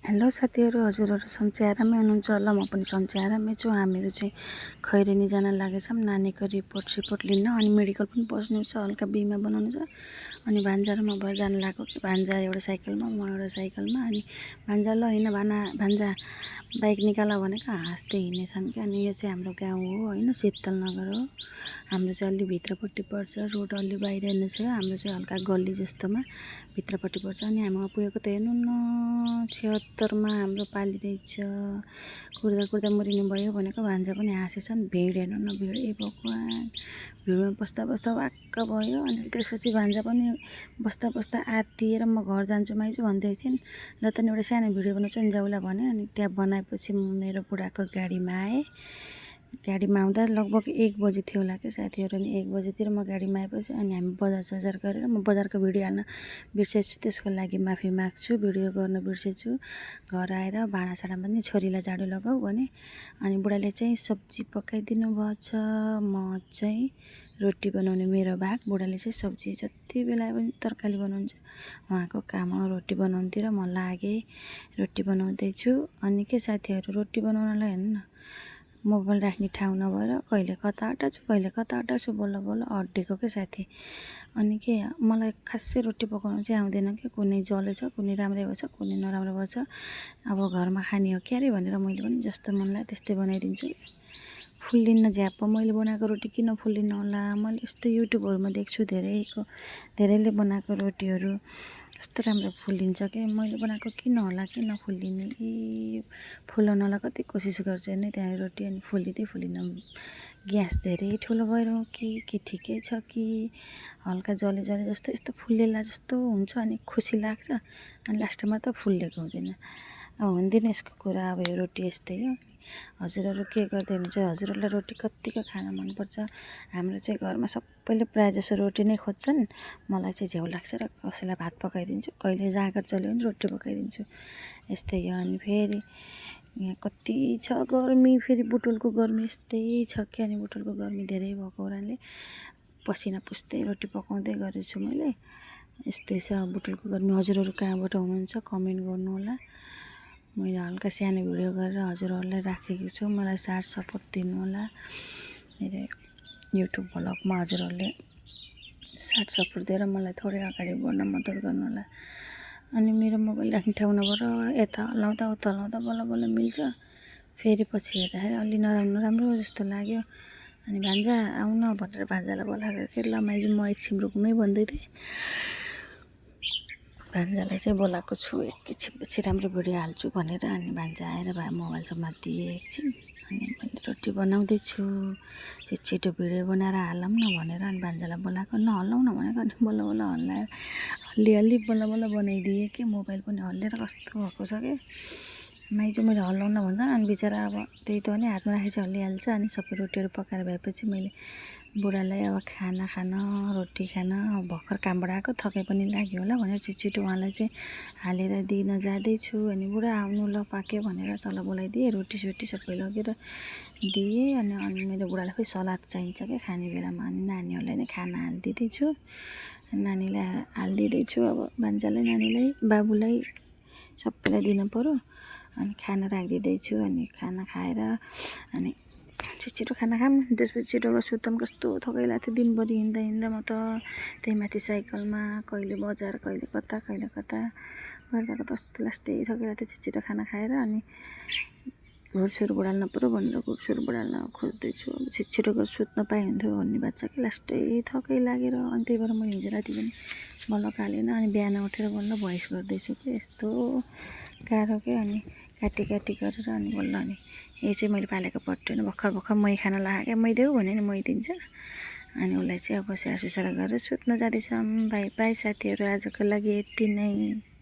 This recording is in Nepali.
हेलो साथीहरू, हजुरहरू सन्चै आरामै हुनुहुन्छ होला। म पनि सन्चै आरामै छु। हामीहरू चाहिँ खैरेनी जान लागेछौँ नानीको रिपोर्ट लिन। अनि मेडिकल पनि पस्नु छ, हल्का बिमा बनाउनु छ। अनि भान्जा र म भएर जान लागेको कि भान्जा एउटा साइकलमा, म एउटा साइकलमा। अनि भान्जा ल होइन भान्जा बाइक निकाल भनेको हाँस्दै हिँडेछन् क्या। अनि यो चाहिँ हाम्रो गाउँ हो होइन, शीतलनगर हो। हाम्रो चाहिँ अलि भित्रपट्टि पर्छ, रोड अलि बाहिर हेर्नु छ। हाम्रो चाहिँ हल्का गल्ली जस्तोमा भित्रपट्टि पर्छ। अनि हामीमा पुगेको त हेर्नु न, 76मा हाम्रो पाली रहेछ। कुर्दा कुर्दा मरिनु भयो भनेको भान्जा पनि हाँसेछन्। भिड हेर्नु न, भिड, ए भगवान्, भिडमा बस्दा बस्दा वाक्क भयो। अनि त्यसपछि भान्जा पनि बस्दा बस्दा आत्तिएर म घर जान्छु माइजू भन्दै थिइन्। ल त एउटा सानो भिडियो बनाउँछु नि जाउला भने। अनि त्यहाँ बनाएपछि म मेरो बुढाको गाडीमा आएँ। गाडीमा आउँदा लगभग 1 बजी थियो होला क्या साथीहरू। अनि 1 बजीतिर म गाडीमा आएपछि अनि हामी बजार सजार गरेर, म बजारको भिडियो हाल्न बिर्सेछु, त्यसको लागि माफी माग्छु। भिडियो गर्न बिर्सेछु। घर आएर भाँडासाँडा पनि छोरीलाई झाडु लगाऊ भने। अनि बुढाले चाहिँ सब्जी पकाइदिनु भएछ, म चाहिँ रोटी बनाउने मेरो भाग। बुढाले चाहिँ सब्जी जति बेला पनि तरकारी बनाउँछ, उहाँको काम हो रोटी बनाउनुतिर। म लागेँ, रोटी बनाउँदैछु। अनि के साथीहरू, रोटी बनाउनलाई हेर्नु न, मोबाइल राख्ने ठाउँ नभएर कहिले कता अटाछु, कहिले कता अटाछु, बल्ल बल्ल अड्डेको के साथी। अनि के मलाई खासै रोटी पकाउनु चाहिँ आउँदैन कि, कुनै जलेछ, कुनै राम्रै भएछ, कुनै नराम्रो भएछ। अब घरमा खाने हो क्यारे भनेर मैले पनि जस्तो मन लाग्यो त्यस्तै बनाइदिन्छु। फुल्लिन्न झ्याप्प, मैले बनाएको रोटी किन फुल्लिन्न होला। मैले यस्तो युट्युबहरूमा देख्छु धेरैले बनाएको रोटीहरू कस्तो राम्रो फुल्लिन्छ कि, मैले बनाएको किन होला, किन नफुल्लिने। फुलाउनलाई कति कोसिस गर्छु नि त्यहाँ रोटी, अनि फुलिँदैन। ग्यास धेरै ठुलो भएर हो कि ठिकै छ कि, हल्का जले जस्तो यस्तो फुल्लेला जस्तो हुन्छ। अनि खुसी लाग्छ, अनि लास्टमा त फुल्लेको हुँदैन। अब हुँदैन यसको कुरा। अब यो रोटी यस्तै हो। हजुरहरू के गर्दै हुनुहुन्छ? हजुरहरूलाई रोटी कतिको खान मनपर्छ? हाम्रो चाहिँ घरमा सबैले प्रायः जसो रोटी नै खोज्छन्। मलाई चाहिँ झ्याउ लाग्छ र कसैलाई भात पकाइदिन्छु, कहिले जाँगर चल्यो भने रोटी पकाइदिन्छु, यस्तै हो। अनि फेरि यहाँ कति छ गर्मी, फेरि बुटुलको गर्मी यस्तै छ कि। अनि बुटुलको गर्मी धेरै भएको हुनाले पसिना पुस्दै रोटी पकाउँदै गरेछु मैले। यस्तै छ बुटुलको गर्मी। हजुरहरू कहाँबाट हुनुहुन्छ कमेन्ट गर्नु होला। मैले हल्का सानो भिडियो गरेर हजुरहरूलाई राखेको छु। मलाई साथ सपोर्ट दिनु होला। मेरो युट्युब भ्लगमा हजुरहरूले साथ सपोर्ट दिएर मलाई थोरै अगाडि बढ्न मद्दत गर्नु होला। अनि मेरो मोबाइल राख्ने ठाउँ नभएर यता हल्लाउँदा उता हल्लाउँदा बल्ल बल्ल मिल्छ। फेरि पछि हेर्दाखेरि अलि नराम्रो जस्तो लाग्यो। अनि भान्जा आउन भनेर भान्जालाई बोलाएको कि, ल माइजू म एकछिन रुकमै भन्दै थिएँ। भान्जालाई चाहिँ बोलाएको छु, एकछिनपछि राम्रो भिडियो हाल्छु भनेर। अनि भान्जा आएर मोबाइल समातिदिए एकछिन। अनि मैले रोटी बनाउँदैछु, छिटो भिडियो बनाएर हालौँ न भनेर। अनि भान्जालाई बोलाएको, नहल्लाउँ न भनेको। अनि बल्ल बल्ल हल्लाएर अलि बल्ल बल्ल बनाइदिएँ कि, मोबाइल पनि हल्लिएर कस्तो भएको छ कि। माइजू मैले हल्लाउन भन्छ, अनि बिचरा अब त्यही त हो नि, हातमा राखेपछि हल्लिहाल्छ। अनि सबै रोटीहरू पकाएर भएपछि मैले बुढालाई अब खाना खान, रोटी खान, भर्खर कामबाट आएको, थकाइ पनि लाग्यो होला भनेर छिटो उहाँलाई चाहिँ हालेर दिन जाँदैछु। अनि बुढा आउनु ल पाक्यो भनेर तल बोलाइदिएँ, रोटी सोटी सबै लगेर दिएँ। अनि मेरो बुढालाई फेरि सलाद चाहिन्छ क्या खाने बेलामा। अनि नानीहरूलाई नै खाना हालिदिँदैछु, नानीलाई हालिदिँदैछु। अब भान्जालाई, नानीलाई, बाबुलाई सबैलाई दिनु पऱ्यो। अनि खाना राखिदिँदैछु। अनि खाना खाएर अनि छिटो खाना खाऊँ, त्यसपछि छिटो गएर सुतौँ। कस्तो थकाइ लाग्थ्यो दिनभरि हिँड्दा म त त्यही माथि साइकलमा, कहिले बजार, कहिले कता गर्दाको कस्तो लास्टै थकाइ लाग्थ्यो। छिटो खाना खाएर अनि घुरसुर बढाल्न पऱ्यो भनेर घुरसुर बढाल्न खोज्दैछु। अब छिटो गएर सुत्न पाए हुन्थ्यो भन्ने बात छ कि, लास्टै थकाइ लागेर। अनि त्यही भएर म हिजो राति पनि बल्ल खालेन। अनि बिहान उठेर बल्ल भोइस गर्दैछु कि, यस्तो गाह्रो क्या। अनि काटी गरेर अनि बल्ल अनि यो चाहिँ मैले पालेको पट्टु होइन, भर्खर मै खान लाग्यो क्या। मै देऊ भने नि मै दिन्छ। अनि उसलाई चाहिँ अब स्याहार सुसार गरेर सुत्न जाँदैछौँ। बाई बाई साथीहरू, आजको लागि यति नै।